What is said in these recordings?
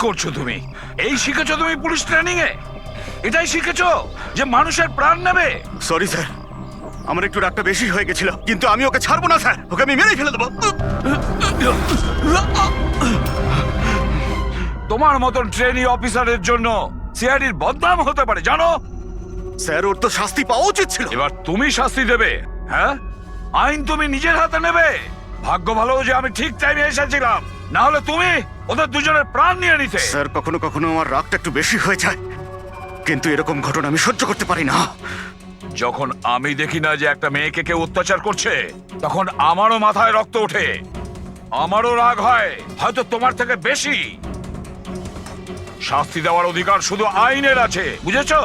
করছো তুমি? এই শিখেছো তুমি পুলিশ ট্রেনিং এ? এটাই শিখেছো যে মানুষের প্রাণ নেবে? সরি স্যার, আমার একটু রাগটা বেশি হয়ে গেছিল, কিন্তু আমি ওকে ছাড়বো না স্যার, ওকে আমি মেরেই ফেলে দেবো। তোমার মতন ট্রেনি অফিসারের জন্য সিআইডির বদনাম হতে পারে, জানো? স্যার, ওর তো শাস্তি পাওয়া উচিত ছিল। এবার তুমি শাস্তি দেবে। হ্যাঁ, আইন তুমি নিজের হাতে নেবে। ভাগ্য ভালো যে আমি ঠিক টাইমে এসেছিলাম, না হলে তুমি ওদের দুজনের প্রাণ নিয়ে নিতে। স্যার, কখনো কখনো আমার রাগটা একটু বেশি হয়ে যায়, কিন্তু এরকম ঘটনা আমি সহ্য করতে পারি না। যখন আমি দেখি না যে একটা মেয়েকে কেউ অত্যাচার করছে, তখন আমারও মাথায় রক্ত ওঠে, আমারও রাগ হয়, হয়তো তোমার থেকে বেশি। শাস্তি দেওয়ার অধিকার শুধু আইনের আছে, বুঝেছো?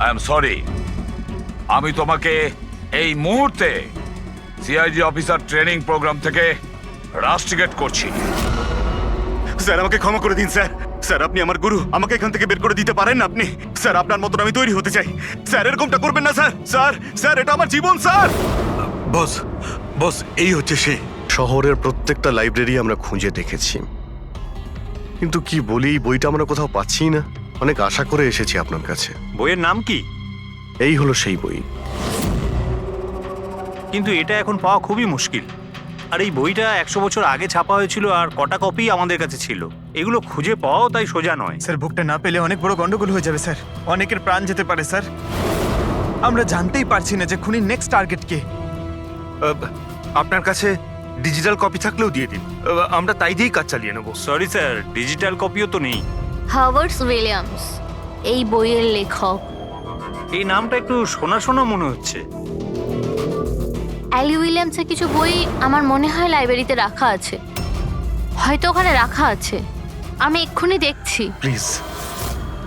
আই এম সরি, আমি তোমাকে এই মুহূর্তে সিআইডি অফিসার ট্রেনিং প্রোগ্রাম থেকে রাস্টিকেট করছি। স্যার, আমাকে ক্ষমা করে দিন স্যার। স্যার, আপনি আমার গুরু, আমাকে এখান থেকে বের করে দিতে পারেন না আপনি? স্যার, আপনার মতন আমি তৈরি হতে চাই। স্যার, এরকমটা করবেন না স্যার। স্যার স্যার, এটা আমার জীবন স্যার। বস, বস, এই হচ্ছে সে। শহরের প্রত্যেকটা লাইব্রেরি আমরা খুঁজে দেখেছি, কিন্তু কি বলি, বইটা আমরা কোথাও পাচ্ছি না। অনেক আশা করে এসেছি আপনার কাছে। বইয়ের নাম কি? এই হলো সেই বই। কিন্তু এটা এখন পাওয়া খুবই মুশকিল। আর এই বইটা 100 বছর আগে ছাপা হয়েছিল, আর কটা কপি আমাদের কাছে ছিল। এগুলো খুঁজে পাওয়াও তাই সোজা নয়। স্যার, বুকটা না পেলে অনেক বড় গন্ডগোল হয়ে যাবে স্যার। অনেকের প্রাণ যেতে পারে স্যার। আমরা জানতেই পারছি না যে খুনির নেক্সট টার্গেট কে। আপনার কাছে ডিজিটাল কপি থাকলেও দিয়ে দিন, আমরা তাই দিয়েই কাজ চালিয়ে নেব। সরি স্যার, ডিজিটাল কপিও তো নেই। হাওয়ার্ড উইলিয়ামস এই বইয়ের লেখক। এই নামটা একটু শোনা শোনা মনে হচ্ছে। অ্যালি উইলিয়ামসের কিছু বই আমার মনে হয় লাইব্রেরিতে রাখা আছে, হয়তো ওখানে রাখা আছে। আমি এক্ষুনি দেখছি। প্লিজ।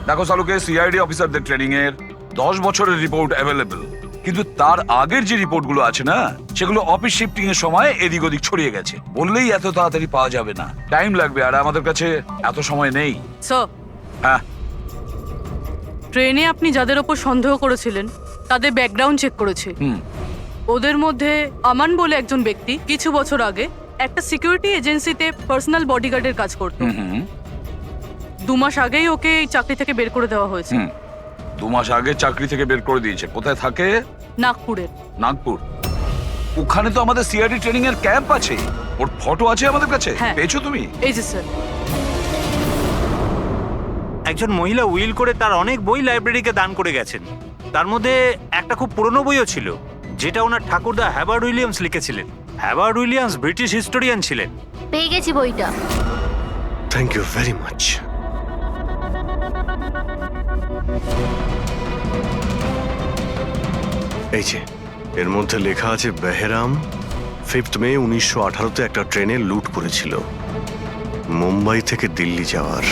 দেখো সালুকে, সিআইডি অফিসারদের ট্রেনিং এর 10 বছরের রিপোর্ট অ্যাভেলেবল, কিন্তু তার আগের যে রিপোর্টগুলো আছে না, সেগুলো অফিস শিফটিং এর সময় এদিক ওদিক ছড়িয়ে গেছে। বললেই এত তাড়াতাড়ি পাওয়া যাবে না, টাইম লাগবে, আর আমাদের কাছে এত সময় নেই। স্যার, হ্যাঁ, ট্রেনে আপনি যাদের ওপর সন্দেহ করেছিলেন তাদের ব্যাকগ্রাউন্ড চেক করেছে। ওদের মধ্যে আমান বলে একজন ব্যক্তি কিছু বছর আগে একটা সিকিউরিটি এজেন্সিতে পার্সোনাল বডিগার্ডের কাজ করত। 2 মাস আগেই ওকে এই চাকরি থেকে বের করে দেওয়া হয়েছে। 2 মাস আগে চাকরি থেকে বের করে দিয়েছে। কোথায় থাকে? নাগপুরের। নাগপুর। ওখানে তো আমাদের সিআইডি ট্রেনিং এর ক্যাম্প আছে, ওর ফটো আছে আমাদের কাছে। হ্যাঁ। পেয়েছো তুমি? এই যে স্যার। একজন মহিলা উইল করে তার অনেক বই লাইব্রেরিকে দান করে গেছেন। তার মধ্যে একটা খুব পুরনো বইও ছিল, যেটা ওনার ঠাকুরদা হ্যাবার্ড উইলিয়ামস লিখেছিলেন। হ্যাবার্ড উইলিয়ামস ব্রিটিশ হিস্টোরিয়ান ছিলেন। পেয়ে গেছি বইটা। Thank you very much. এই যে, এর মধ্যে লেখা আছে বেহরাম 5 মে 1918-তে একটা ট্রেনে লুট করেছিল মুম্বাই থেকে দিল্লি যাওয়ার।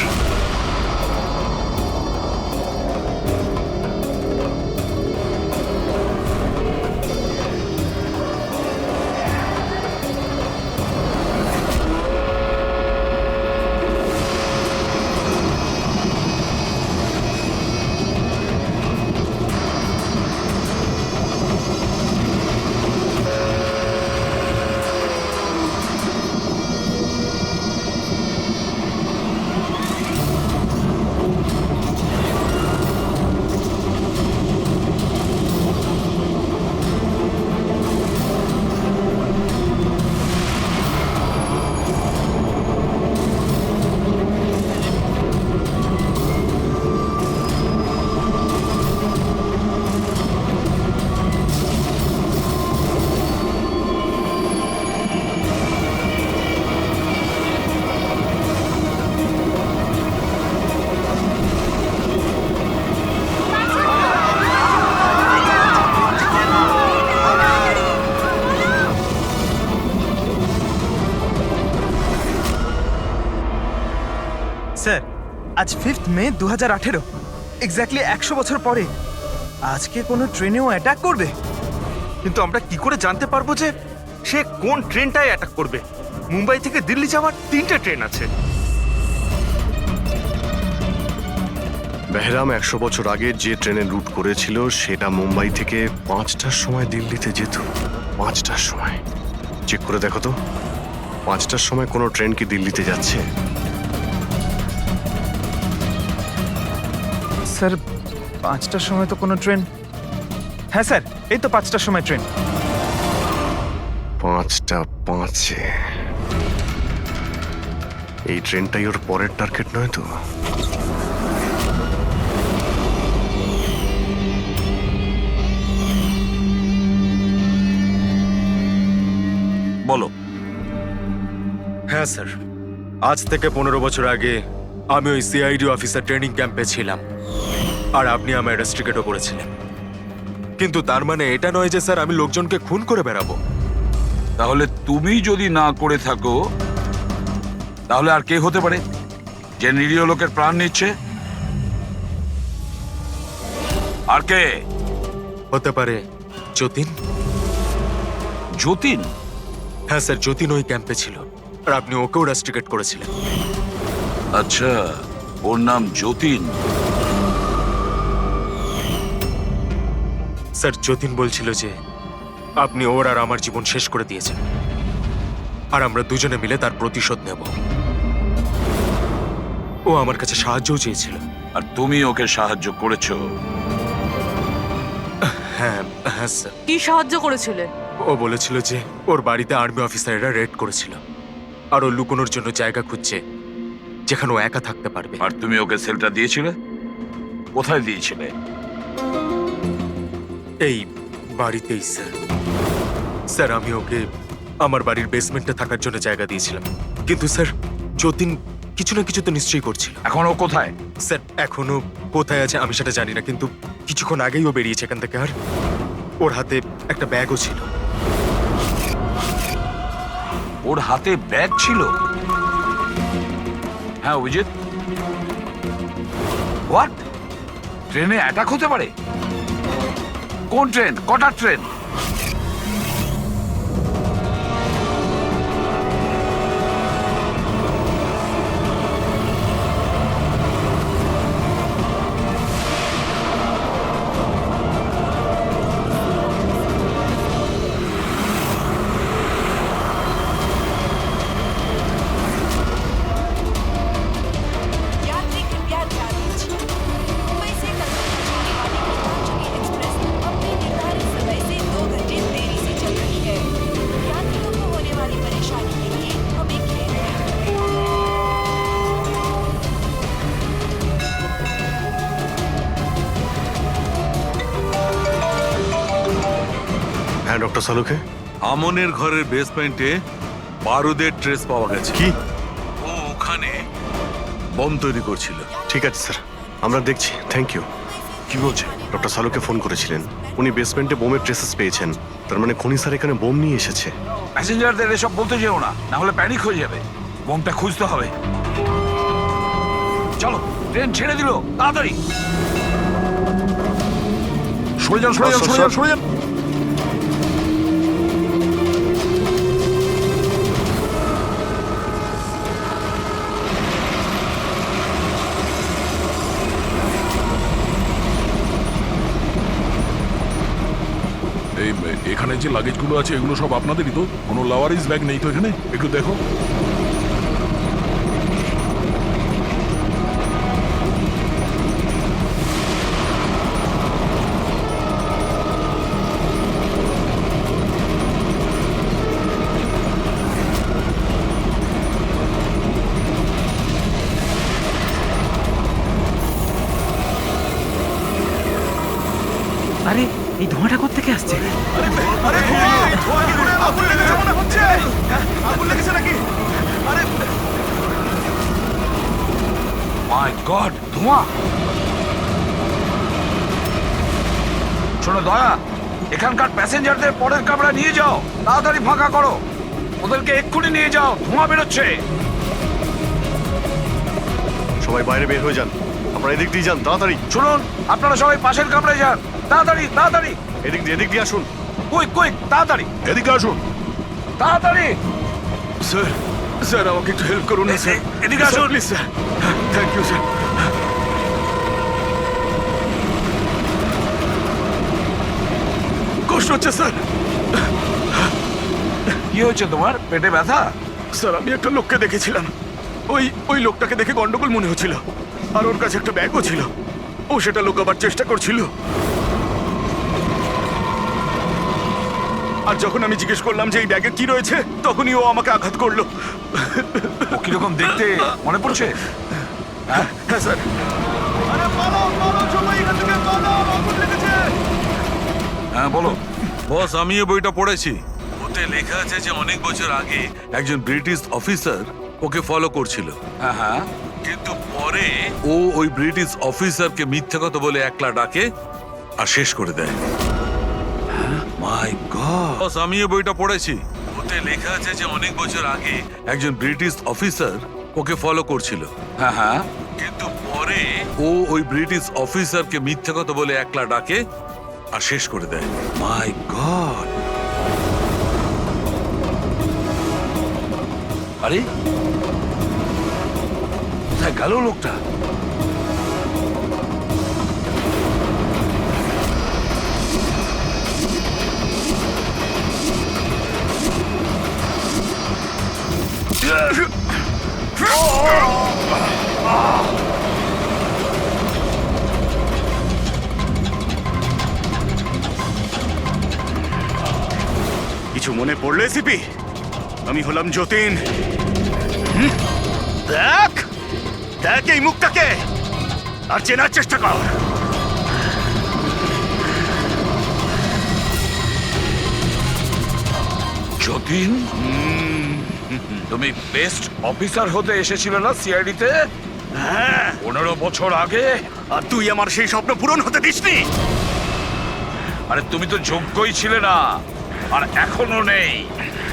স্যার, আজ 5 মে 2018, এক্স্যাক্টলি 100 বছর পরে আজকে কোনো ট্রেনেও অ্যাটাক করবে। কিন্তু আমরা কি করে জানতে পারবো যে সে কোন ট্রেনটায় অ্যাটাক করবে? মুম্বাই থেকে দিল্লি যাওয়ার 3টে ট্রেন আছে। বেহরাম 100 বছর আগে যে ট্রেনে লুট করেছিল সেটা মুম্বাই থেকে 5টার সময় দিল্লিতে যেত। 5টার সময়। চেক করে দেখো তো, 5টার সময় কোনো ট্রেন কি দিল্লিতে যাচ্ছে? স্যার 5টার সময় তো কোনো ট্রেন। হ্যাঁ স্যার, এই তো 5টার সময় ট্রেন। 5:05 এই ট্রেনটাই ওর পরের টার্গেট নয় তো? বলো। হ্যাঁ স্যার, আজ থেকে 15 বছর আগে আমি ওই সিআইডি অফিসার ট্রেনিং ক্যাম্পে ছিলাম, আর আপনি আমায় রেস্ট্রিকেটও করেছিলেন। কিন্তু তার মানে এটা নয় যে স্যার আমি লোকজনকে খুন করে বেড়াবো। তাহলে তুমি যদি না করে থাকো, তাহলে আর কে হতে পারে যে নিরীহ লোকের প্রাণ নিচ্ছে? আর কে? হতে পারে যতীন। যতীন? হ্যাঁ স্যার, যতীন ওই ক্যাম্পে ছিল, আর আপনি ওকেও রেস্ট্রিকেট করেছিলেন। আচ্ছা, ওর নাম যতীন। স্যার, যতীন বলছিল যে আপনি ওর আর আমার জীবন শেষ করে দিয়েছেন, আর আমরা দুজনে মিলে তার প্রতিশোধ নেব। ও আমার কাছে সাহায্যও চেয়েছিল। আর তুমি ওকে সাহায্য করেছো? হ্যাঁ হ্যাঁ স্যার। কি সাহায্য করেছিলে? ও বলেছিল যে ওর বাড়িতে আর্মি অফিসাররা রেড করেছিল, আর ও লুকোনোর জন্য জায়গা খুঁজছে যেখানে ও একা থাকতে পারবে। আর তুমি ওকে সেলটা দিয়েছিলে? কোথায় দিয়েছিলে? এই বাড়িতেই স্যার। স্যার, আমি ওকে আমার বাড়ির বেসমেন্টে থাকার জন্য জায়গা দিয়েছিলাম, কিন্তু স্যার যতীন কিছু না কিছু তো নিশ্চয়ই করছিল। এখন ও কোথায়? স্যার, এখনো কোথায় আছে আমি সেটা জানি না, কিন্তু কিছুক্ষণ আগেই ও বেরিয়েছে এখান থেকে, আর ওর হাতে একটা ব্যাগও ছিল। ওর হাতে ব্যাগ ছিল? হ্যাঁ অভিজিৎ, হোয়াট? ট্রেনে অ্যাটাক হতে পারে? কোন ট্রেন? কটার ট্রেন? यात्री कृपया ध्यान दीजिए। मुंबई से कलकत्ता जाने वाली गीतांजलि एक्सप्रेस अपने निर्धारित समय से 2 घंटे देरी से चल रही है। यात्रियों को होने वाली परेशानी के लिए हमें खेद है। হ্যাঁ ডক্টর সালুকে। আমনের ঘরের বেসমেন্টে বারুদের ট্রেস পাওয়া গেছে। কি? ও ওখানে বোম তৈরি করছিল। ঠিক আছে স্যার, আমরা দেখছি। Thank you. কি বলছে? ডক্টর সালুকে ফোন করেছিলেন, উনি বেসমেন্টে বোমের ট্রেসেস পেয়েছেন। তার মানে খনি স্যার এখানে বোম নিয়ে এসেছে। প্যাসেঞ্জারদের এসব বলতে যেও না, না হলে প্যানিক হয়ে যাবে। বোমটা খুঁজতে হবে। চলো, ট্রেন ছেড়ে দিল, তাড়াতাড়ি সরে যান, সরে যান, সরে যান, সরে যান। এই এখানে যে লাগেজগুলো আছে এগুলো সব আপনাদেরই তো? কোনো লাওয়ারিস ব্যাগ নেই তো এখানে? একটু দেখো। আরে এই ধোঁয়াটা কোত্থেকে আসছে? আরে আগুন লেগেছে মনে হচ্ছে। আগুন লেগেছে নাকি? আরে মাই গড, ধোঁয়া! শোনো দয়া, এখানকার প্যাসেঞ্জারদের পরের কামরা নিয়ে যাও, তাড়াতাড়ি ফাঁকা করো। ওদেরকে এক্ষুনি নিয়ে যাও, ধোঁয়া বেরোচ্ছে। সবাই বাইরে বের হয়ে যান, আপনারা এদিক দিয়ে যান তাড়াতাড়ি। শুনুন, আপনারা সবাই পাশের কামরায় যান, তাড়াতাড়ি তাড়াতাড়ি। এদিক দিয়ে আসুন। কুইক কুইক, তাড়াতাড়ি এদিকে আসুন। তাড়াতাড়ি। স্যার, স্যার আমাকে একটু হেল্প করুন না স্যার। এদিকে আসুন please sir. Thank you sir. কষ্ট হচ্ছে স্যার। কি হয়েছে তোমার? পেটে ব্যথা? স্যার, আমি একটা লোককে দেখেছিলাম। ওই লোকটাকে দেখে গন্ডগোল মনে হচ্ছিল, আর ওর কাছে একটা ব্যাগও ছিল। ও সেটা লুকাবার চেষ্টা করছিল। আর যখন আমি জিজ্ঞেস করলাম যে এই ব্যাগে কি রয়েছে, তখনই ও আমাকে আঘাত করলো। ও কিরকম দেখতে মনে পড়ছে? হ্যাঁ স্যার। হ্যাঁ বলো। বস, আমি এই বইটা পড়েছি। ওতে লেখা আছে যে অনেক বছর আগে একজন ব্রিটিশ অফিসার ওকে ফলো করছিল, হ্যাঁ হ্যাঁ। কিন্তু পরে ও ওই ব্রিটিশ অফিসারকে মিথ্যে কথা বলে একলা ডাকে আর শেষ করে দেয়। মাই গড। বস, আমি এই বইটা পড়েছি। ওতে লেখা আছে যে অনেক বছর আগে একজন ব্রিটিশ অফিসার ওকে ফলো করছিল, হ্যাঁ হ্যাঁ। কিন্তু পরে ও ওই ব্রিটিশ অফিসারকে মিথ্যে কথা বলে একলা ডাকে আর শেষ করে দেয়। মাই গড। আরে কোথায় গেল লোকটা? কিছু মনে পড়লো এসিপি? আমি হলাম যতীন। দেখ দেখ এই মুখটাকে, আর চেনার চেষ্টা কর। যতীন, তুমি বেস্ট অফিসার হতে এসেছিলে না সিআইডি তে? হ্যাঁ, 15 বছর আগে। আর তুই আমার সেই স্বপ্ন পূরণ হতে দিসনি। আরে তুমি তো যোগ্যই ছিলে না, আর এখনো নেই।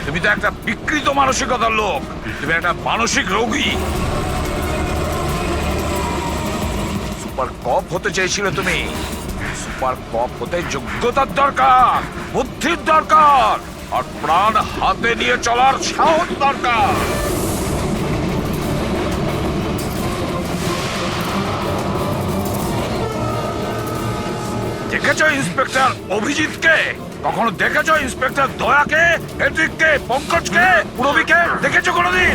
তুমি তো একটা বিকৃত মানসিকতার লোক। তুমি একটা মানসিক রোগী। সুপার কপ হতে চেয়েছিলে তুমি। সুপার কপ হতে যোগ্যতার দরকার, বুদ্ধির দরকার, আর প্রাণ হাতে নিয়ে চলার সাহস দরকার। দেখেছো ইন্সপেক্টর অভিজিৎকে? কখনো দেখেছো ইন্সপেক্টর দয়াকে, হেড্রিককে, পঙ্কজকে, পুরবীকে? দেখেছো কোনোদিন?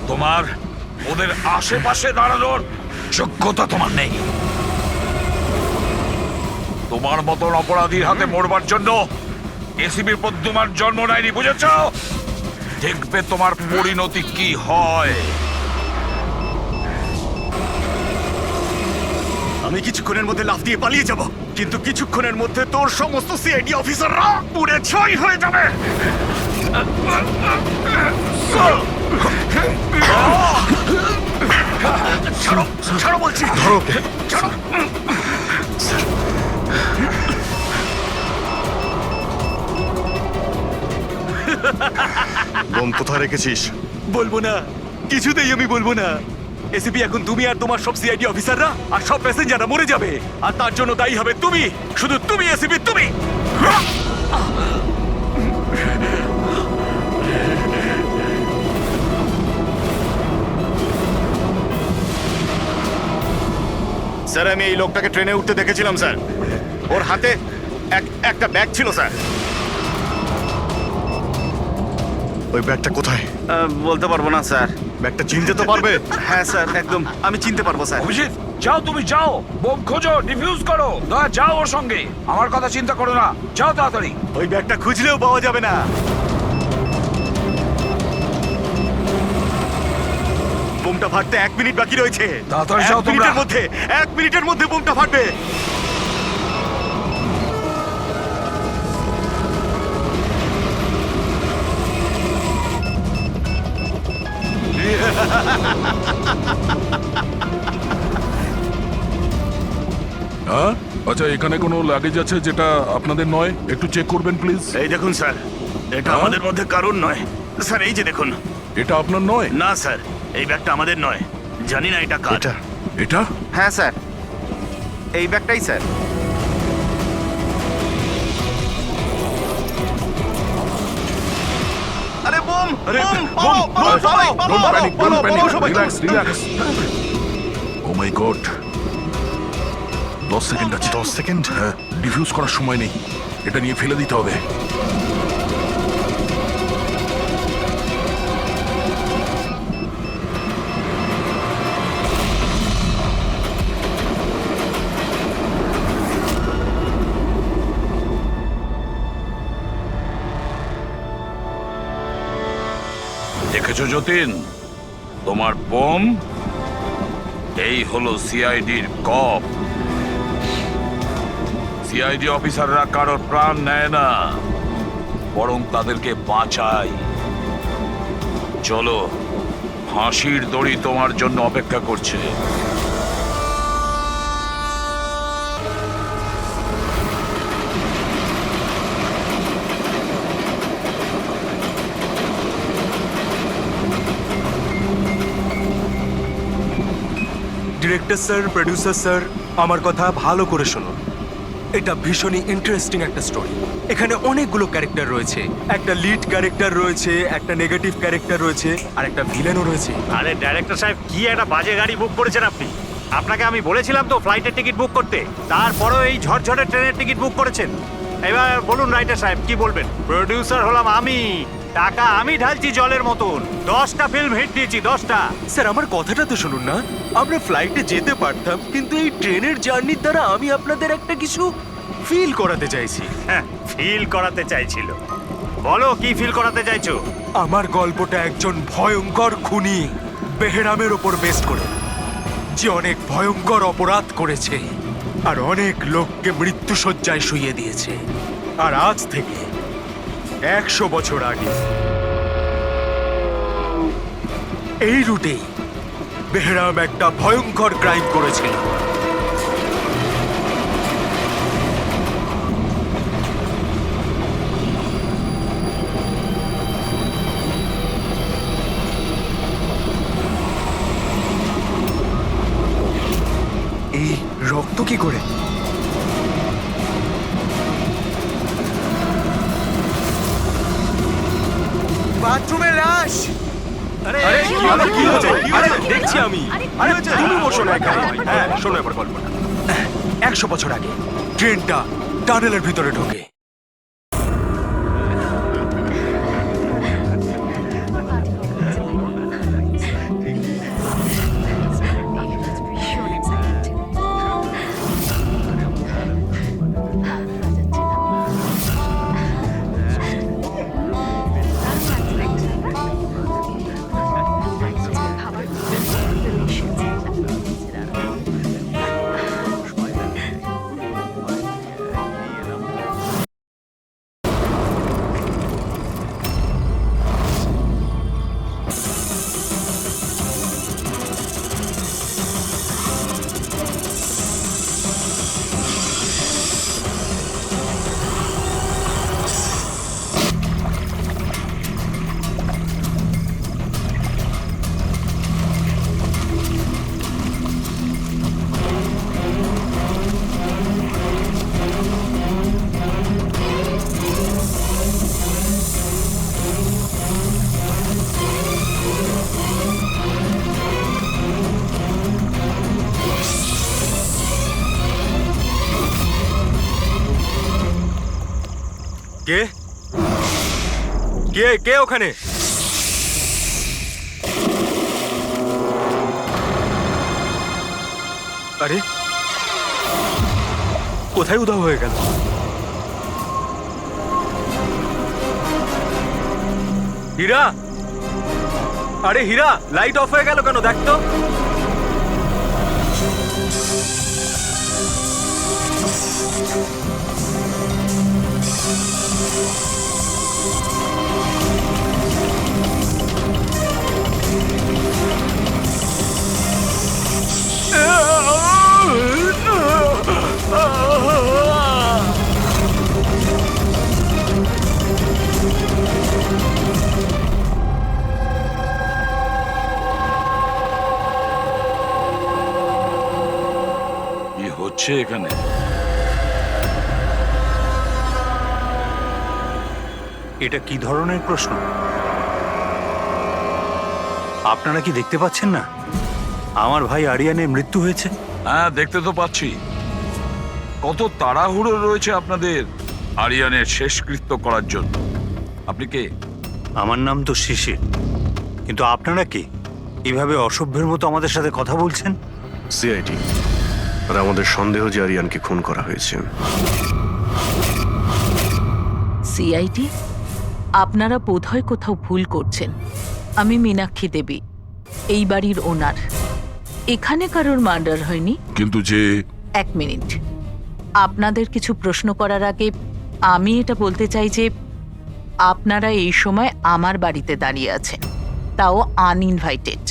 তোমার ওদের আশেপাশে দাঁড়ানোর যোগ্যতা তোমার নেই। তোমার মতন অপরাধীর হাতে মরবার জন্য এসিবি পদ্মমার জন্ম নেয়নি, বুঝেছো? দেখবে তোমার পরিণতি কি হয়। আমি কিছুক্ষণের মধ্যে লাফ দিয়ে পালিয়ে যাব, কিন্তু কিছুক্ষণের মধ্যে তোর সমস্ত সিআইডি অফিসাররা পুড়ে ছাই হয়ে যাবে। ছাড়ো, ছাড়ো বলছি। ধরো। ছাড়ো। বোম কোথায় রেখেছিস? বলবো না, কিছুতেই আমি বলবো না। এসিপি, এখন তুমি আর তোমার সব সিআইডি অফিসাররা আর সব প্যাসেঞ্জাররা মরে যাবে, আর তার জন্য দায়ী হবে তুমি, শুধু তুমি এসিপি, তুমি। স্যার, আমি এই লোকটাকে ট্রেনে উঠতে দেখেছিলাম স্যার। ওর হাতে একটা ব্যাগ ছিল স্যার। ওই ব্যাগটা কোথায়? বলতে পারবো না স্যার। ব্যাগটা চিনতে তো পারবে? হ্যাঁ স্যার, একদম আমি চিনতে পারবো স্যার। অভিজিৎ, যাও, তুমি যাও, বোম খোঁজো, ডিফিউজ করো। দয়া, যাও ওর সঙ্গে। আমার কথা চিন্তা করো না, যাও তাড়াতাড়ি। ওই ব্যাগটা খুঁজলেও পাওয়া যাবে না। বোমটা ফাটতে 1 মিনিট বাকি রয়েছে। তাড়াতাড়ি যাও তোমরা। 1 মিনিটের মধ্যে বোমটা ফাটবে। হ্যাঁ, আচ্ছা, এখানে কোনো লাগেজ আছে যেটা আপনাদের নয়? একটু চেক করবেন প্লিজ। এই দেখুন স্যার, এটা হ্যাঁ? আমাদের মধ্যে কারণ নয় স্যার। এই যে দেখুন। এটা আপনার নয়? না স্যার, এই ব্যাগটা আমাদের নয়। জানি না এটা কার। এটা এটা? হ্যাঁ স্যার, এই ব্যাগটাই স্যার। আরে বোম, আরে, বোম, বোম, পালাও, পালাও, Don't পালাও, panic, পালাও, don't পালাও panic. সবাই। Relax, relax. Oh my God. 10 second আছে। 10 সেকেন্ড? হ্যাঁ, ডিফিউজ করার সময় নেই। এটা নিয়ে ফেলে দিতে হবে। দেখেছো যতীন, তোমার বোম এই হলো সিআইডির কপ। সিআইডি অফিসাররা কারোর প্রাণ নেয় না, বরং তাদেরকে বাঁচায়। চলো, ফাঁসির দড়ি তোমার জন্য অপেক্ষা করছে। ডিরেক্টর স্যার, প্রোডিউসার স্যার, আমার কথা ভালো করে শুনুন। এটা ভীষণই ইন্টারেস্টিং একটা স্টোরি। এখানে অনেকগুলো ক্যারেক্টার রয়েছে, একটা লিড ক্যারেক্টার রয়েছে, একটা নেগেটিভ ক্যারেক্টার রয়েছে, আর একটা ভিলেনও রয়েছে। আরে ডাইরেক্টর সাহেব, কি একটা বাজে গাড়ি বুক করেছেন আপনি। আপনাকে আমি বলেছিলাম তো ফ্লাইটের টিকিট বুক করতে, তারপরেও এই ঝড়ঝড়ে ট্রেনের টিকিট বুক করেছেন। এবার বলুন রাইটার সাহেব, কি বলবেন? প্রোডিউসার হলাম আমি, টাকা আমি ঢালছি জলের মতন। 10টা ফিল্ম হিট দিয়েছি, 10টা। স্যার, আমার কথাটা তো শুনুন না। আমরা ফ্লাইটে যেতে পারতাম, কিন্তু এই ট্রেনের জার্নির দ্বারা আমি আপনাদের একটা কিছু ফিল করাতে চাইছি। ফিল করাতে চাইছিল? বলো, কি ফিল করাতে চাইছো? আমার গল্পটা একজন ভয়ঙ্কর খুনি বেহরামের ওপর বেস করে, যে অনেক ভয়ঙ্কর অপরাধ করেছে আর অনেক লোককে মৃত্যুশয্যায় শুইয়ে দিয়েছে। আর আজ থেকে 100 বছর আগে এই রুটেই বেহরাম একটা ভয়ঙ্কর ক্রাইম করেছিল। এই রক্ত কি করে? বাথরুমে লাশ। আরে কি হয়েছে? দেখছি আমি। আরে তুমি বসো না এখানে। হ্যাঁ, শোনো এবার গল্পটা। 100 বছর আগে ট্রেনটা টানেলের ভিতরে ঢোকে। কে কে কে ওখানে? আরে, কোথায় উধাও হয়ে গেল? হীরা, আরে হীরা, লাইট অফ হয়ে গেল কেন? দেখ তো। কি হচ্ছে এখানে? এটা কি ধরনের প্রশ্ন? আপনারা কি দেখতে পাচ্ছেন না আমার ভাই আরিয়ানের মৃত্যু হয়েছে? হ্যাঁ, দেখতে তো পাচ্ছি। কত তাড়াহুড়ো রয়েছে আপনাদের আরিয়ানের শেষকৃত্য করার জন্য। আপনি কে? আমার নাম তো শিশির, কিন্তু আপনারা কি এভাবে অসভ্যের মতো আমাদের সাথে কথা বলছেন? সিআইডি, আর আমাদের সন্দেহ যে আরিয়ানকে খুন করা হয়েছে। সিআইডি, আপনারা বোধহয় কোথাও ভুল করছেন। আমি মীনাক্ষী দেবী, এই বাড়ির ওনার। এখানে কারোর মার্ডার হয়নি। কিন্তু যে 1 মিনিট, আপনাদের কিছু প্রশ্ন করার আগে আমি এটা বলতে চাই যে আপনারা এই সময় আমার বাড়িতে দাঁড়িয়ে আছেন, তাও আনইনভাইটেড,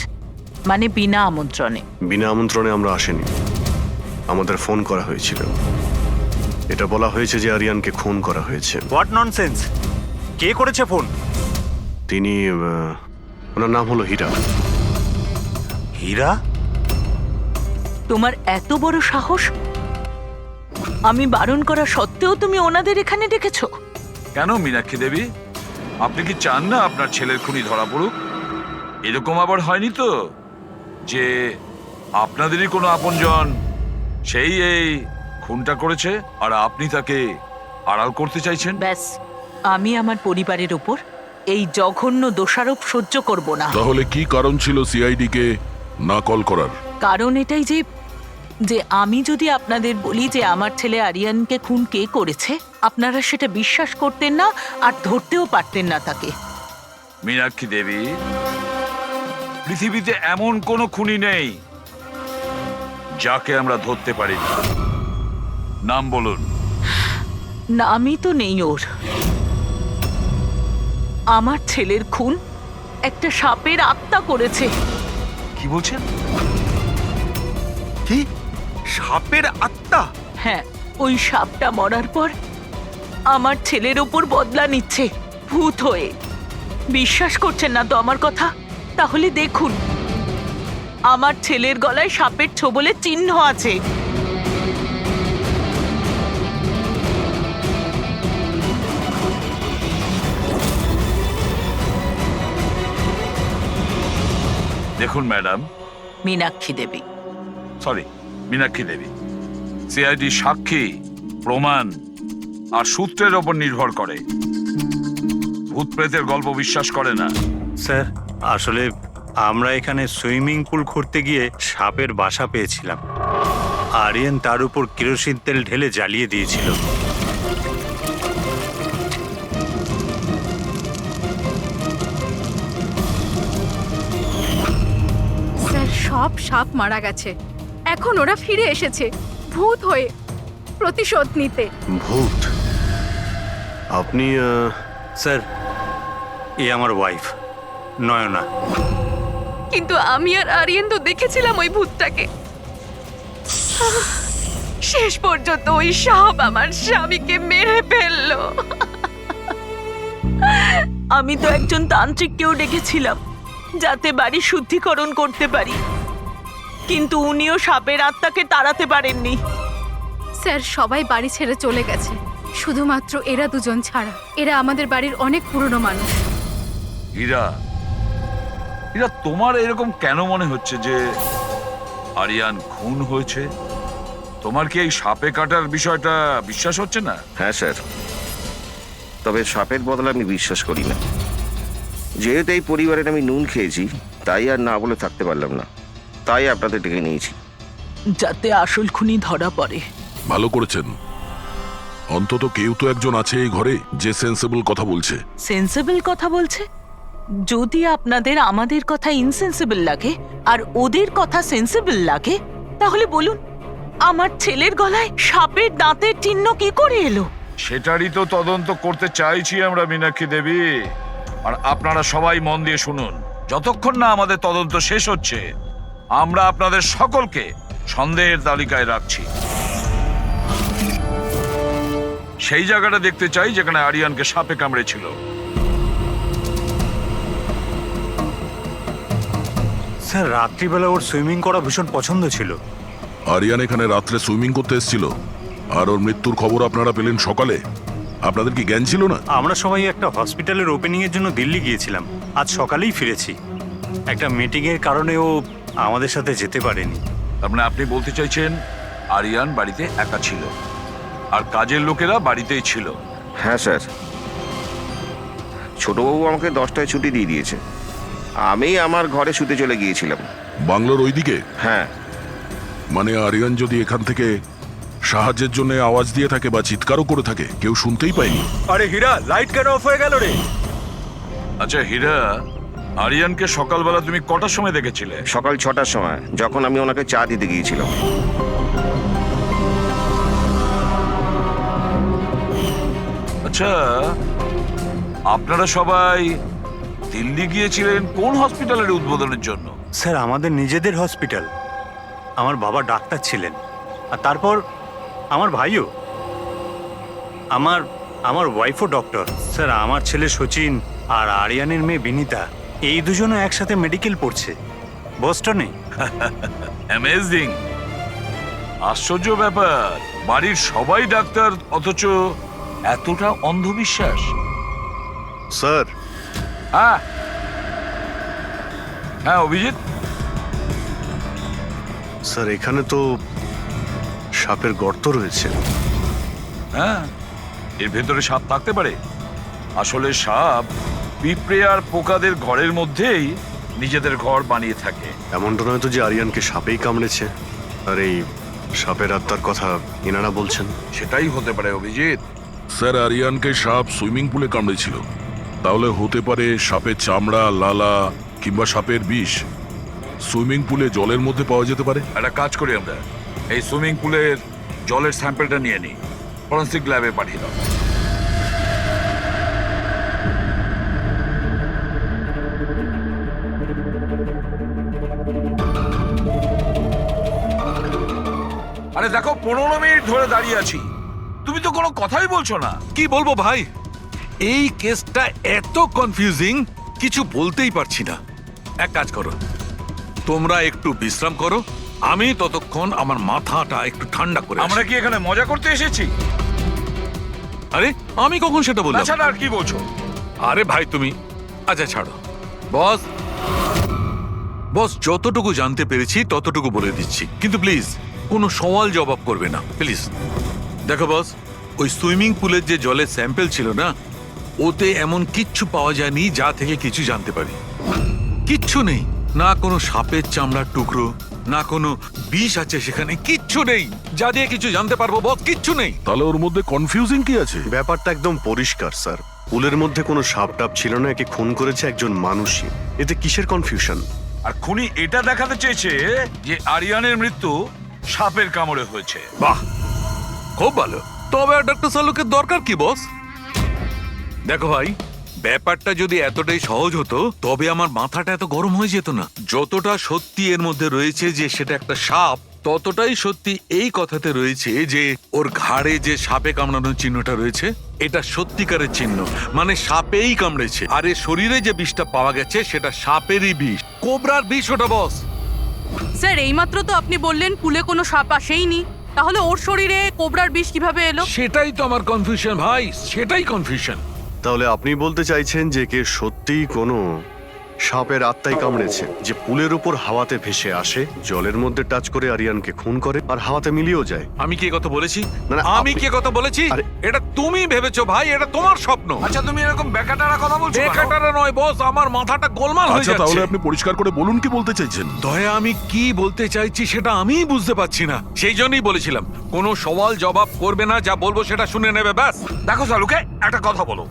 মানে বিনা আমন্ত্রণে। বিনা আমন্ত্রণে আমরা আসিনি, আমাদের ফোন করা হয়েছিল। এটা বলা হয়েছে যে আরিয়ানকে খুন করা হয়েছে। What nonsense! কে করেছে ফোন? তিনি ওনার নাম হলো হীরা। হীরা? তোমার এত বড় সাহস! আমি বারণ করা সত্ত্বেও তুমি ওনাদের এখানে ডেকেছো? কেন মীনাক্ষী দেবী, আপনি কি চান না আপনার ছেলের খুনি ধরা পড়ুক? এরকম আবার হয়নি তো যে আপনাদেরই কোনো আপনজন সেই এই খুনটা করেছে আর আপনি তাকে আড়াল করতে চাইছেন? ব্যাস, আমি আমার পরিবারের উপর এই জঘন্য দোষারোপ সহ্য করব না। তাহলে কি কারণ ছিল সিআইডি কে না কল করার? কারণ এটাই যে যে আমি যদি আপনাদের বলি যে আমার ছেলে আরিয়ানকে খুন কে করেছে, আপনারা সেটা বিশ্বাস করতেন না আর ধরতেও পারতেন না তাকে। মীনাক্ষী দেবী, পৃথিবীতে এমন কোনো খুনি নেই যাকে আমরা ধরতে পারি না। নাম বলুন। নামই তো নেই ওর। আমার ছেলের খুন একটা সাপের আত্মা করেছে। কি বলছেন? কি? সাপের আত্মা? হ্যাঁ, ওই সাপটা মরার পর আমার ছেলের ওপর বদলা নিচ্ছে ভূত হয়ে। বিশ্বাস করছেন না তো আমার কথা? তাহলে দেখুন, আমার ছেলের গলায় সাপের ছোবলের চিহ্ন আছে। দেখুন ম্যাডাম, মীনাক্ষী দেবী। সরি, মীনাক্ষী দেবী, সিআইডি সাক্ষী, প্রমাণ আর সূত্রের ওপর নির্ভর করে। ভূত প্রেতের গল্প বিশ্বাস করে না। স্যার, আসলে আমরা এখানে সুইমিং পুল খুঁড়তে গিয়ে সাপের বাসা পেয়েছিলাম। আরিয়ান তার উপর কেরোসিন তেল ঢেলে জ্বালিয়ে দিয়েছিল। স্যার, সব সাপ মারা গেছে, এখন ওরা ফিরে এসেছে ভূত হয়ে প্রতিশোধ নিতে। ভূত? আপনি স্যার, এ আমার ওয়াইফ নয়না। কিন্তু আমি আর আরিয়ান তো দেখেছিলাম ওই ভূতটাকে। শেষ পর্যন্ত ওই সাপ আমার স্বামীকে মেরে ফেললো। আমি তো একজন তান্ত্রিককেও ডেকেছিলাম যাতে বাড়ি শুদ্ধিকরণ করতে পারি, কিন্তু উনিও সাপের আত্মাকে তাড়াতে পারেননি। স্যার, সবাই বাড়ি ছেড়ে চলে গেছে, শুধুমাত্র এরা দুজন ছাড়া। এরা আমাদের বাড়ির অনেক পুরনো মানুষ। হীরা, হীরা, তোমার এরকম কেন মনে হচ্ছে যে আরিয়ান খুন হয়েছে? তোমার কি এই সাপে কাটার বিষয়টা বিশ্বাস হচ্ছে না? হ্যাঁ স্যার, তবে সাপের বদলে আমি বিশ্বাস করি না। যেহেতু এই পরিবারের আমি নুন খেয়েছি, তাই আর না বলে থাকতে পারলাম না, তাই আপনাদের ডেকে নিয়েছি। যাতে আসল খুনি ধরা পড়ে। ভালো করেছেন। অন্তত কেউ তো একজন আছে এই ঘরে যে সেন্সেবল কথা বলছে। সেন্সিবল কথা বলছে? যদি আপনাদের আমাদের কথা ইনসেন্সিবল লাগে আর ওদের কথা সেন্সিবল লাগে, তাহলে বলুন আমার ছেলের গলায় সাপের দাঁতের চিহ্ন কি করে এলো? সেটারই তো তদন্ত করতে চাইছি আমরা মীনাক্ষী দেবী। আর আপনারা সবাই মন দিয়ে শুনুন, যতক্ষণ না আমাদের তদন্ত শেষ হচ্ছে আমরা আপনাদের সকলকে সন্দেহের তালিকায় রাখছি। সেই জায়গাটা দেখতে চাই যেখানে আরিয়ানকে সাপে কামড়েছিল। স্যার, রাত্রিবেলা ওর সুইমিং করা ভীষণ পছন্দ ছিল। আরিয়ান এখানে রাত্রে সুইমিং করতে এসেছিল আর ওর মৃত্যুর খবর আপনারা পেলেন সকালে। আপনাদের কি জ্ঞান ছিল না? আমরা সবাই একটা হসপিটালের ওপেনিং এর জন্য দিল্লি গিয়েছিলাম, আজ সকালেই ফিরেছি। একটা মিটিং এর কারণে ও আমাদের সাথে যেতে পারেনি। তার মানে আপনি বলতে চাইছেন আরিয়ান বাড়িতে একা ছিল আর কাজের লোকেরা বাড়িতেই ছিল? হ্যাঁ স্যার, ছোটবাবু আমাকে 10টায় ছুটি দিয়ে দিয়েছে। আমি আমার ঘরে শুতে চলে গিয়েছিলাম। বাংলোর ওইদিকে? হ্যাঁ। মানে আরিয়ান যদি এখান থেকে সাহায্যের জন্য আওয়াজ দিয়ে থাকে বা চিৎকারও করে থাকে, কেউ শুনতেই পায়নি। আরে হীরা, লাইট কেন অফ হয়ে গেল রে? আচ্ছা হীরা, আরিয়ানকে সকালবেলা তুমি কটার সময় দেখেছিলে? সকাল 6টার সময়, যখন আমি ওনাকে চা দিতে গিয়েছিলাম। আচ্ছা, আপনারা সবাই দিল্লি গিয়েছিলেন কোন হসপিটালের উদ্বোধনের জন্য? স্যার আমাদের নিজেদের হসপিটাল। আমার বাবা ডাক্তার ছিলেন, আর তারপর আমার ভাইও, আমার আমার ওয়াইফও ডক্টর। স্যার আমার ছেলে সচিন আর আরিয়ানের মেয়ে বিনীতা, এই দুজনও একসাথে মেডিকেল পড়ছে বস্টনে। অ্যামেজিং, আশ্চর্য ব্যাপার। বাড়ির সবাই ডাক্তার, অথচ এতটা অন্ধবিশ্বাস। স্যার, হ্যাঁ হ্যাঁ অভিজিৎ, স্যার এখানে তো সাপের গর্ত রয়েছে। হ্যাঁ, এর ভেতরে সাপ থাকতে পারে। আসলে সাপ পিঁপড়ে আর পোকাদের ঘরের মধ্যেই নিজেদের ঘর বানিয়ে থাকে। এমনটা নয় তো যে আরিয়ানকে সাপেই কামড়েছে, আর এই সাপের আত্মার কথা এনারা বলছেন? সেটাই হতে পারে অভিজিৎ। স্যার আরিয়ানকে সাপ সুইমিং পুলে কামড়েছিল, তাহলে হতে পারে সাপের চামড়া, লালা কিংবা সাপের বিষ সুইমিং পুলে জলের মধ্যে পাওয়া যেতে পারে। একটা কাজ করি আমরা, এই সুইমিং পুলের জলের স্যাম্পলটা নিয়ে নিই, ফরেন্সিক ল্যাবে পাঠিয়ে দাও। আরে দেখো, 15 মিনিট ধরে দাঁড়িয়ে আছি, তুমি তো কোনো কথাই বলছো না। কি বলবো ভাই, এই কেসটা এত কনফিউজিং, কিছু বলতেই পারছি না। এক কাজ করো, তোমরা একটু বিশ্রাম করো, আমি ততক্ষণ আমার মাথাটা একটু ঠান্ডা করে আমরা কি এখানে মজা করতে এসেছি? আরে আমি কখন সেটা বললাম? তাছাড়া আর কি বলছো? আরে ভাই তুমি, আচ্ছা ছাড়ো। বস বস যতটুকু জানতে পেরেছি ততটুকু বলে দিচ্ছি, কিন্তু প্লিজ কোনো সওয়াল জবাব করবে না প্লিজ। দেখো বস, ওই সুইমিং পুলের যে জলের স্যাম্পল ছিল না, ওতে এমন কিচ্ছু পাওয়া যায়নি যা থেকে কিছু জানতে পারি। কিচ্ছু নেই, না কোনো সাপের চামড়ার টুকরো, না কোনো বিষ আছে সেখানে, কিচ্ছু নেই যা দিয়ে কিছু জানতে পারবো বস, কিচ্ছু নেই। তাহলে ওর মধ্যে কনফিউজিং কি আছে? ব্যাপারটা একদম পরিষ্কার স্যার, পুলের মধ্যে কোনো সাপ টাপ ছিল না, একে খুন করেছে একজন মানুষই। এতে কিসের কনফিউশন? আর খুনি এটা দেখাতে চেয়েছে যে আরিয়ানের মৃত্যু সাপের কামড়ে হয়েছে। বাহ, খুব ভালো। তবে আর ডক্টর সালুকের দরকার কি বস? দেখো ভাই, ব্যাপারটা যদি এতটাই সহজ হতো তবে আমার মাথাটা এত গরম হয়ে যেত না। যতটা সত্যি এর মধ্যে রয়েছে যে সেটা একটা সাপ, ততটাই সত্যি এই কথাতে রয়েছে যে ওর ঘাড়ে যে সাপে কামড়ানোর চিহ্নটা রয়েছে, এটা সত্যিকারের চিহ্ন, মানে সাপেই কামড়েছে। আর এর শরীরে যে বিষটা পাওয়া গেছে সেটা সাপেরই বিষ, কোবরার বিষ ওটা বস। স্যার এইমাত্র তো আপনি বললেন পুলে কোনো সাপ আসেইনি, তাহলে ওর শরীরে কোবরার বিষ কিভাবে এলো? সেটাই তো আমার কনফিউশন ভাই, সেটাই কনফিউশন। তাহলে আপনি বলতে চাইছেন যে কে সত্যিই কোনো সাপের আত্মাই কামড়েছে, যে পুলের উপর হাওয়াতে ভেসে আসে, জলের মধ্যে টাচ করে আরিয়ানকে খুন করে আর হাওয়াতে মিলিয়েও যায়। আমি কি কথা বলেছি? না, না, আমি কি কথা বলেছি? এটা তুমি ভেবেছো ভাই, এটা তোমার স্বপ্ন। আচ্ছা, তুমি এরকম বেকাটারা কথা বলছো কেন? বেকাটারা নয় বস, আমার মাথাটা গোলমাল হয়ে আচ্ছা তাহলে যাচ্ছে। আপনি পরিষ্কার করে বলুন কি বলতে চাইছেন। দয়া, আমি কি বলতে চাইছি সেটা আমিই বুঝতে পারছি না, সেই জন্যই বলেছিলাম কোনো সওয়াল জবাব করবে না, যা বলবো সেটা শুনে নেবে ব্যাস। দেখো সালুকে, একটা কথা বলো,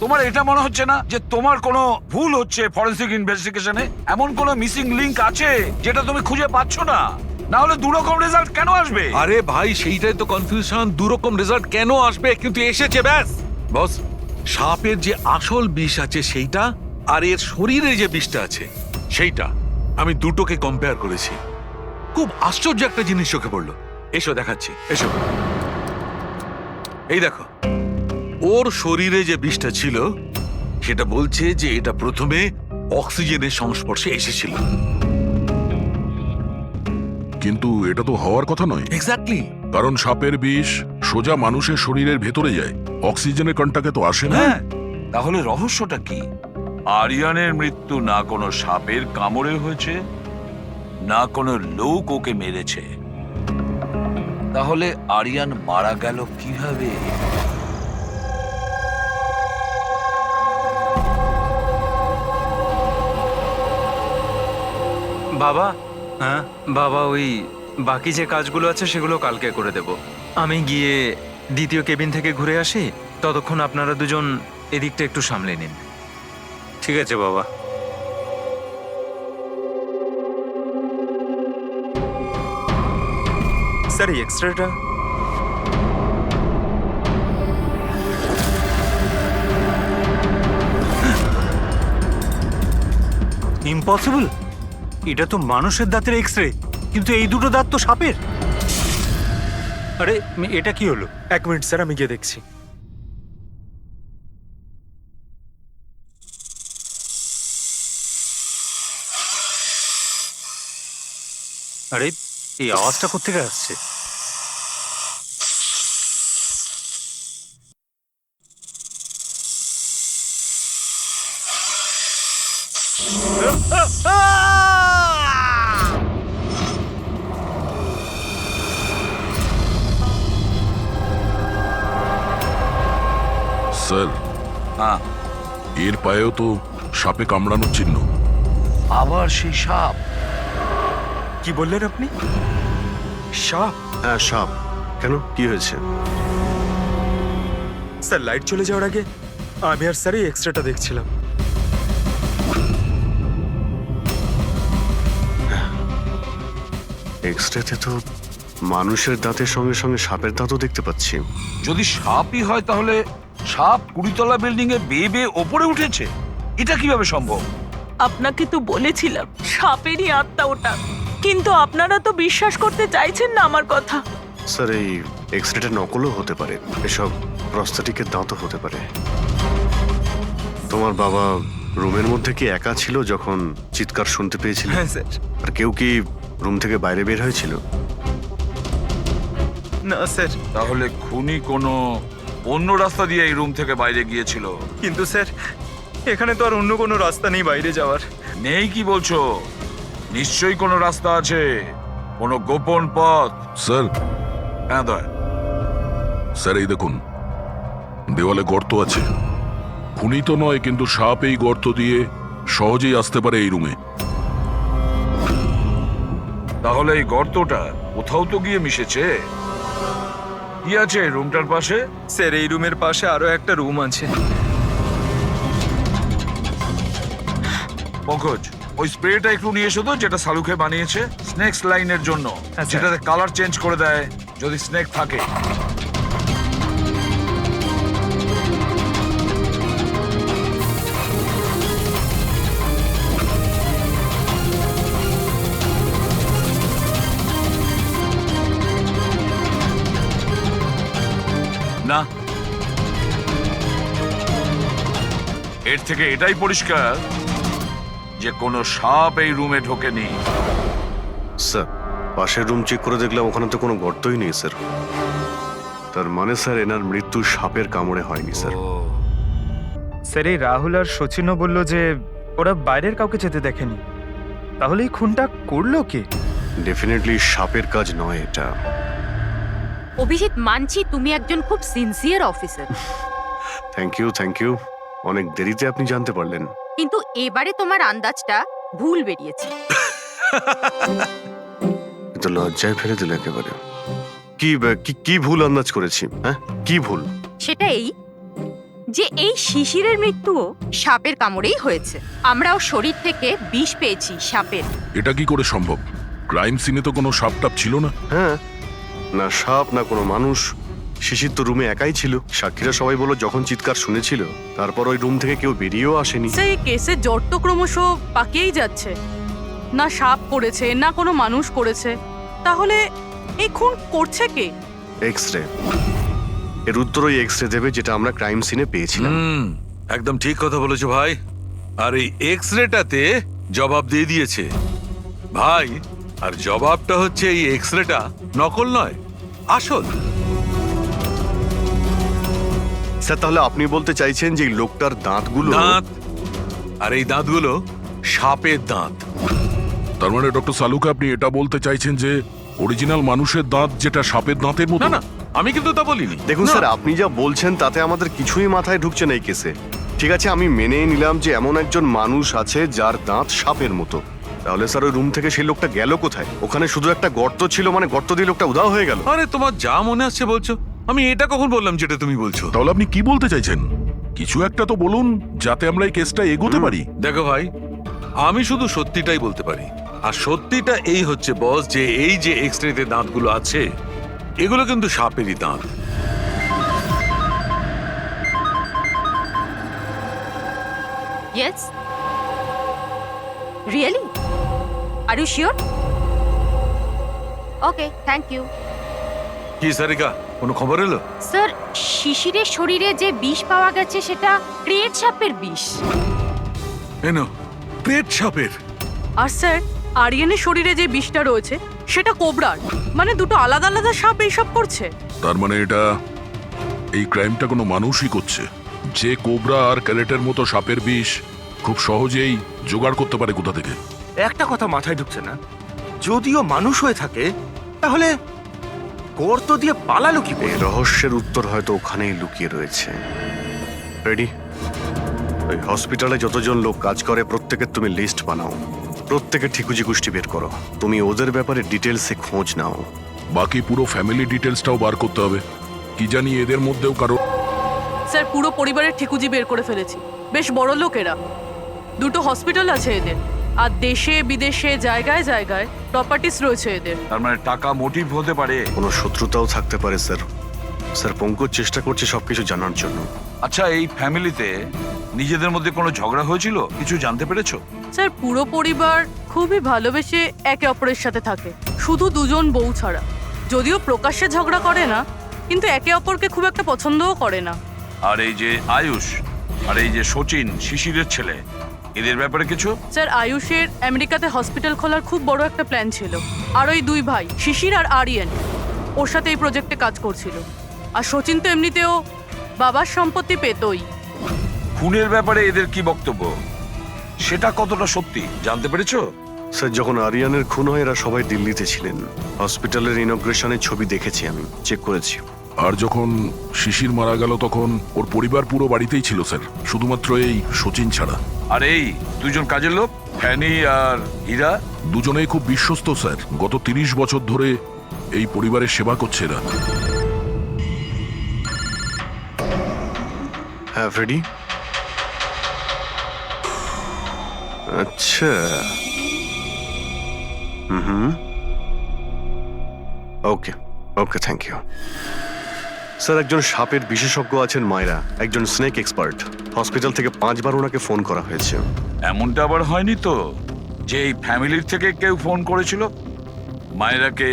তোমার এটা মনে হচ্ছে না যে তোমার কোনো ভুল হচ্ছে ফরেন্সিক ইনভেস্টিগেশনে? এমন কোনো মিসিং লিংক আছে যেটা তুমি খুঁজে পাচ্ছ না? না হলে দুরকম রেজাল্ট কেন আসবে? আরে ভাই, সেইটাই তো কনফিউশন, দুরকম রেজাল্ট কেন আসবে, কিন্তু এসেছে ব্যাস। বস, সাপের যে আসল বিষ আছে সেইটা, আর এর শরীরে যে বিষটা আছে সেইটা, আমি দুটোকে কম্পেয়ার করেছি। খুব আশ্চর্য একটা জিনিস চোখে পড়লো। এসো দেখাচ্ছি, এসো। এই দেখো, ওর শরীরে যে বিষটা ছিল সেটা বলছে যে এটা প্রথমে অক্সিজেনের সংস্পর্শে এসেছিল। কিন্তু এটা তো হওয়ার কথা নয়। এক্স্যাক্টলি, কারণ সাপের বিষ সোজা মানুষের শরীরের ভেতরে যায়, অক্সিজেনের কন্টাক্টে তো আসে না। হ্যাঁ, তাহলে রহস্যটা কি? আরিয়ানের মৃত্যু না কোনো সাপের কামড়ে হয়েছে, না কোনো লোক ওকে মেরেছে। তাহলে আরিয়ান মারা গেল কিভাবে? বাবা, হ্যাঁ বাবা, ওই বাকি যে কাজগুলো আছে সেগুলো কালকে করে দেব। আমি গিয়ে দ্বিতীয় কেবিন থেকে ঘুরে আসি, ততক্ষণ আপনারা দুজন এদিকটা একটু সামলে নিন। ঠিক আছে বাবা। স্যার এই এক্সরেটা ইম্পসিবল, এটা তো মানুষের দাঁতের এক্স রে, কিন্তু এই দুটো দাঁত তো সাপের। আরে এটা কি হলো? 1 মিনিট স্যার, আমি গিয়ে দেখছি। আরে এই আওয়াজটা কোত্থেকে আসছে? স্যার, হ্যাঁ, এর পায়েও তো সাপে কামড়ানোর চিহ্ন। আবার সেই সাপ? কি বললেন আপনি? সাপ? হ্যাঁ সাপ। কেন, কি হয়েছে? স্যার লাইট চলে যাওয়ার আগে আমি আর স্যার এই এক্সরেটা দেখছিলাম। এক্সরেতে তো মানুষের দাঁতের সঙ্গে সঙ্গে সাপের দাঁতও দেখতে পাচ্ছি। যদি সাপই হয় তাহলে সাপ 20তলা বিল্ডিং এ বেয়ে বেয়ে ওপরে উঠেছে, এটা কিভাবে সম্ভব? আপনাকে তো বলেছিলাম সাপেরই আত্মা ওটা, কিন্তু আপনারা তো বিশ্বাস করতে চাইছেন না আমার কথা। স্যার এই এক্সরেটা নকলও হতে পারে, এসব প্রস্থেটিকের দাঁতও হতে পারে। তোমার বাবা রুমের মধ্যে কি একা ছিল যখন চিৎকার শুনতে পেয়েছিল? হ্যাঁ স্যার। আর কেউ কি রুম থেকে বাইরে বের হয়েছিল? না স্যার। তাহলে খুনি কোনো অন্য রাস্তা দিয়ে এই রুম থেকে বাইরে গিয়েছিল। কিন্তু স্যার এখানে তো আর অন্য কোনো রাস্তা নেই বাইরে যাওয়ার। নেই কি বলছো? নিশ্চয়ই কোনো রাস্তা আছে, কোনো গোপন পথ। স্যার, হ্যাঁ দয়া। স্যার এই দেখুন, দেওয়ালে গর্ত আছে। খুনি তো নয়, কিন্তু সাপ এই গর্ত দিয়ে সহজেই আসতে পারে এই রুমে। তাহলে এই গর্তটা কোথাও তো গিয়ে মিশেছে। কি আছে এই রুমটার পাশে? স্যার এই রুমের পাশে আরো একটা রুম আছে। পঙ্কজ, ওই স্প্রেটা একটু নিয়ে এসো তো, যেটা সালুকে বানিয়েছে স্নেক্স লাইনের জন্য, যেটাতে কালার চেঞ্জ করে দেয় যদি স্নেক থাকে। না, এর থেকে এটাই পরিষ্কার যে কোনো সাপ এই রুমে ঢোকেনি। স্যার পাশের রুম চেক করে দেখলাম ওখানে তো কোনো গর্তই নেই স্যার। তার মানে স্যার এনার মৃত্যু সাপের কামড়ে হয়নি স্যার। স্যার এই রাহুল আর সচিনও বলল যে ওরা বাইরের কাউকে যেতে দেখেনি, তাহলে এই খুনটা করলো কে? ডেফিনেটলি সাপের কাজ নয় এটা। অভিজিৎ, মানছি তুমি একজন খুব সিনসিয়ার অফিসার, থ্যাংক ইউ। অনেক দেরিতে আপনি জানতে পারলেন। কিন্তু এবারে তোমার আন্দাজটা ভুল বেরিয়েছে। কিন্তু লজ্জায় ফেলে দিল একেবারে। কি ভুল আন্দাজ করেছি? হ্যাঁ, কি ভুল? সেটা এই যে এই শিশিরের মৃত্যুও সাপের কামড়েই হয়েছে। আমরা ওর শরীর থেকে বিষ পেয়েছি সাপের। এটা কি করে সম্ভব? ক্রাইম সিনে তো কোনো সাপ টাপ ছিল না। হ্যাঁ, না সাপ না কোনো মানুষ। শিশির তো রুমে একাই ছিল। সাক্ষীরা সবাই বলল যখন চিৎকার শুনেছিল তারপর ওই রুম থেকে কেউ বেরিয়েও আসেনি। সেই কেসের জট তো ক্রমশ পাকিয়েই যাচ্ছে। না সাপ করেছে, না কোনো মানুষ করেছে, তাহলে এই খুন করছে কে? এক্সরে। এর উত্তর ওই এক্সরে দেবে যেটা আমরা ক্রাইম সিনে পেয়েছিলাম। একদম ঠিক কথা বলেছো ভাই। আর এই এক্স রেটাতে জবাব দিয়ে দিয়েছে ভাই। আর জবাবটা হচ্ছে এই এক্স রেটা নকল নয়, আসল। স্যার তাহলে আপনি বলতে চাইছেন যে এই লোকটার দাঁতগুলো? দাঁত, আর এই দাঁতগুলো সাপের দাঁত। তার মানে ডক্টর সালুকে আপনি এটা বলতে চাইছেন যে অরিজিনাল মানুষের দাঁত যেটা সাপের দাঁতের মতো? না, আমি কিন্তু তা বলিনি। দেখুন স্যার, আপনি যা বলছেন তাতে আমাদের কিছুই মাথায় ঢুকছে না এই কেসে। ঠিক আছে, আমি মেনে নিলাম যে এমন একজন মানুষ আছে যার দাঁত সাপের মতো। তাহলে স্যার ওই রুম থেকে সেই লোকটা গেল কোথায়? ওখানে শুধু একটা গর্ত ছিল, মানে গর্ত দিয়ে লোকটা উধাও হয়ে গেল। আরে তোমার যা মনে আসছে বলছো। আমি এটা কখন বললাম যেটা তুমি বলছো? তাহলে আপনি কি বলতে চাইছেন? কিছু একটা তো বলুন যাতে আমরা এই কেসটা এগোতে পারি। দেখো ভাই, আমি শুধু সত্যিটাই বলতে পারি। আর সত্যিটা এই হচ্ছে বস, যে এই যে এক্স রেতে দাঁতগুলো আছে এগুলো কিন্তু সাপেরই দাঁত। Yes really are you sure? Okay thank you. কি সারিকা, কোনো খবর এলো? স্যার শিশিরের শরীরে যে বিষ পাওয়া গেছে সেটা ক্রিয়েট সাপের বিষ। এনো, পেট সাপের। আর স্যার আরিয়ানের শরীরে যে বিষটা রয়েছে সেটা কোবরার, মানে দুটো আলাদা আলাদা সাপ এইসব করছে। তার মানে এটা এই ক্রাইমটা কোনো মানুষই করছে, যে কোবরা আর ক্যারেটের মতো সাপের বিষ খুব সহজেই জোগাড় করতে পারে কোথা থেকে। একটা কথা মাথায় ঢুকছে না, যদিও মানুষ হয়ে থাকে তাহলে গর্ত দিয়ে পালালো কি করে? এই রহস্যের উত্তর হয়তো ওখানেই লুকিয়ে রয়েছে। রেডি? ওই হসপিটালে যতজন লোক কাজ করে প্রত্যেকের তুমি লিস্ট বানাও, প্রত্যেকের ঠিকুজি গোষ্ঠী বের করো, তুমি ওদের ব্যাপারে ডিটেলসে খোঁজ নাও। বাকি পুরো ফ্যামিলি ডিটেলসটাও বার করতে হবে। কি জানি এদের মধ্যেও কারো। স্যার পুরো পরিবারের ঠিকুজি বের করে ফেলেছি, বেশ বড় লোক এরা। দুটো হসপিটাল আছে এদের, আর দেশে বিদেশে জায়গায় জায়গায় প্রপার্টিস রয়েছে এদের। তার মানে টাকা মোটিভ হতে পারে। কোনো শত্রুতাও থাকতে পারে স্যার। স্যার পঙ্কজ চেষ্টা করছে সবকিছু জানার জন্য। আচ্ছা, এই ফ্যামিলিতে নিজেদের মধ্যে কোনো ঝগড়া হয়েছিল, কিছু জানতে পেরেছো? স্যার পুরো পরিবার খুবই ভালোবেসে একে অপরের সাথে থাকে, শুধু দুজন বউ ছাড়া। যদিও প্রকাশ্যে ঝগড়া করে না, কিন্তু একে অপরকে খুব একটা পছন্দও করে না। আর এই যে আয়ুষ আর এই যে সচিন শিশিরের ছেলে, এদের ব্যাপারে কিছু? স্যার আয়ুষের আমেরিকাতে হসপিটাল খোলার খুব বড় একটা প্ল্যান ছিল, আর ওই দুই ভাই শিশির আর আরিয়ান ওর সাথে এই প্রজেক্টে কাজ করছিল। আর সচিন তো এমনিতেও বাবার সম্পত্তি পেতই। খুনের ব্যাপারে এদের কি বক্তব্য, সেটা কতটা সত্যি জানতে পেরেছো? স্যার যখন আরিয়ানের খুন হয় এরা সবাই দিল্লিতে ছিলেন। হসপিটালের ইনগ্রেশনের ছবি দেখেছি, আমি চেক করেছি। আর যখন শিশির মারা গেল তখন ওর পরিবার পুরো বাড়িতেই ছিল স্যার, শুধুমাত্র এই সচিন ছাড়া। আর এই দুজন কাজের লোক ফ্যানি আর হীরা, দুজনেই খুব বিশ্বস্ত স্যার। গত 30 বছর ধরে এই পরিবারের সেবা করছে এরা। হ্যাঁ ফ্রেডি। আচ্ছা, হুম, ওকে ওকে, থ্যাংক ইউ স্যার। একজন সাপের বিশেষজ্ঞ আছেন মায়রা, একজন স্নেক এক্সপার্ট। হসপিটাল থেকে 5 বার ওনাকে ফোন করা হয়েছে। এমনটা আবার হয়নি তো যে এই ফ্যামিলির থেকে কেউ ফোন করেছিল মায়েরাকে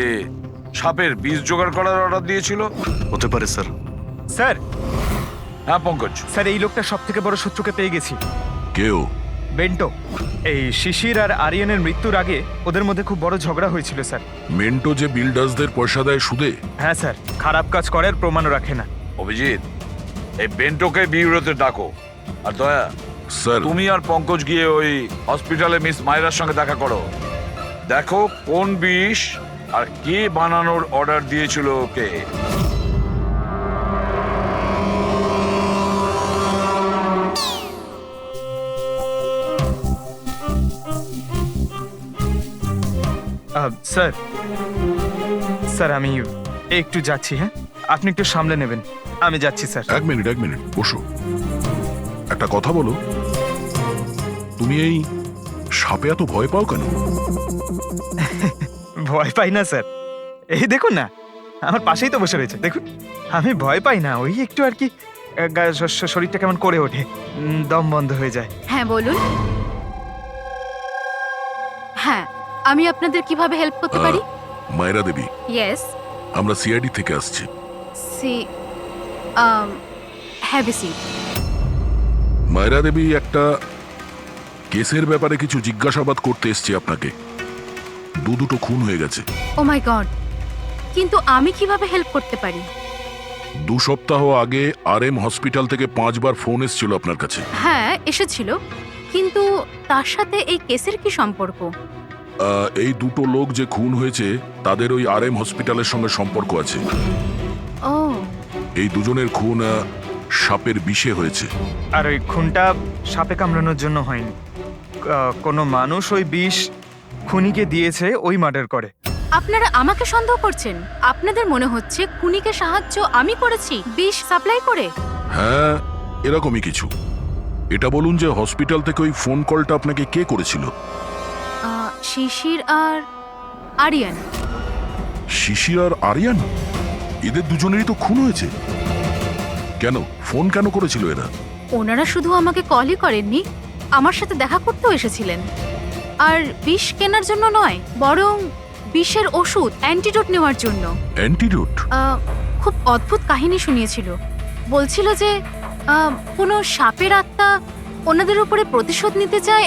সাপের বীজ জোগাড় করার অর্ডার দিয়েছিল? হতে পারে স্যার। স্যার। হ্যাঁ পঙ্কজ। স্যার এই লোকটা সব থেকে বড় শত্রুকে পেয়ে গেছি। কেউ? বেন্টো। এই শিশির আর আরিয়ানের মৃত্যুর আগে ওদের মধ্যে খুব বড় ঝগড়া হয়েছিল স্যার। মেন্টো যে বিল্ডার্সদের পয়সা দেয় সুদে? হ্যাঁ স্যার, খারাপ কাজ করার প্রমাণও রাখে না। অভিজিৎ, এই বেন্টোকে বিউরোতে ডাকো। আর দয়া স্যার, তুমি আর পঙ্কজ গিয়ে ওই হসপিটালে মিস মায়রার সঙ্গে দেখা করো। দেখো কোন বিষ আর কে বানানোর অর্ডার দিয়েছিল ওকে। স্যার স্যার আমি একটু যাচ্ছি। হ্যাঁ, আপনি একটু সামলে নেবেন, আমি যাচ্ছি স্যার। এক মিনিট বসো। একটা কথা বলো, তুমি এই সাপে এত ভয় পাও কেন? ভয় পাই না স্যার, এই দেখুন না, আমার পাশেই তো বসে রয়েছে, দেখুন। আমি ভয় পাই না, ওই একটু আর কি শরীরটা কেমন করে ওঠে, দম বন্ধ হয়ে যায়। হ্যাঁ বলুন। হ্যাঁ, আমি আপনাদের কিভাবে হেল্প করতে পারি? মায়রা দেবী, ইয়েস। আমরা সিআইডি থেকে আসছি। Have a seat. মায়রা দেবী, একটা কেসের ব্যাপারে কিছু জিজ্ঞাসাবাদ করতে এসেছি আপনাকে। দুটো খুন হয়ে গেছে। ও মাই গড, কিন্তু আমি কিভাবে হেল্প করতে পারি? 2 সপ্তাহ আগে RM হসপিটাল থেকে 5 বার ফোন এসেছিল আপনার কাছে। হ্যাঁ এসেছিল, কিন্তু তার সাথে এই কেসের কি সম্পর্ক? এই দুটো লোক যে খুন হয়েছে তাদের ওই RM হসপিটালের সঙ্গে সম্পর্ক আছে। ও, এই দুজনের খুন সাপের বিষে হয়েছে। আর ওই খুনটা সাপে কামড়ানোর জন্য হয়নি, কোনো মানুষ ওই বিষ খুনিকে দিয়েছে ওই মার্ডার করে। আপনারা আমাকে সন্দেহ করছেন? আপনাদের মনে হচ্ছে খুনিকে সাহায্য আমি করেছি বিষ সাপ্লাই করে? হ্যাঁ, এরকমই কিছু। এটা বলুন যে হসপিটাল থেকে ওই ফোন কলটা আপনাকে কে করেছিল? শিশির আর আরিয়ান। শিশির আর আরিয়ান? এদের দুজনেরই তো খুন হয়েছে। কেন ফোন কেন করেছিল এরা? ওনারা শুধু আমাকে কলই করেননি, আমার সাথে দেখা করতেও এসেছিলেন। আর বিষ কেনার জন্য নয়, বরং বিষের ওষুধ অ্যান্টিডোট নেওয়ার জন্য। অ্যান্টিডোট? খুব অদ্ভুত কাহিনী শুনিয়েছিল। বলছিল যে কোনো সাপের আত্মা ওনাদের উপরে প্রতিশোধ নিতে চায়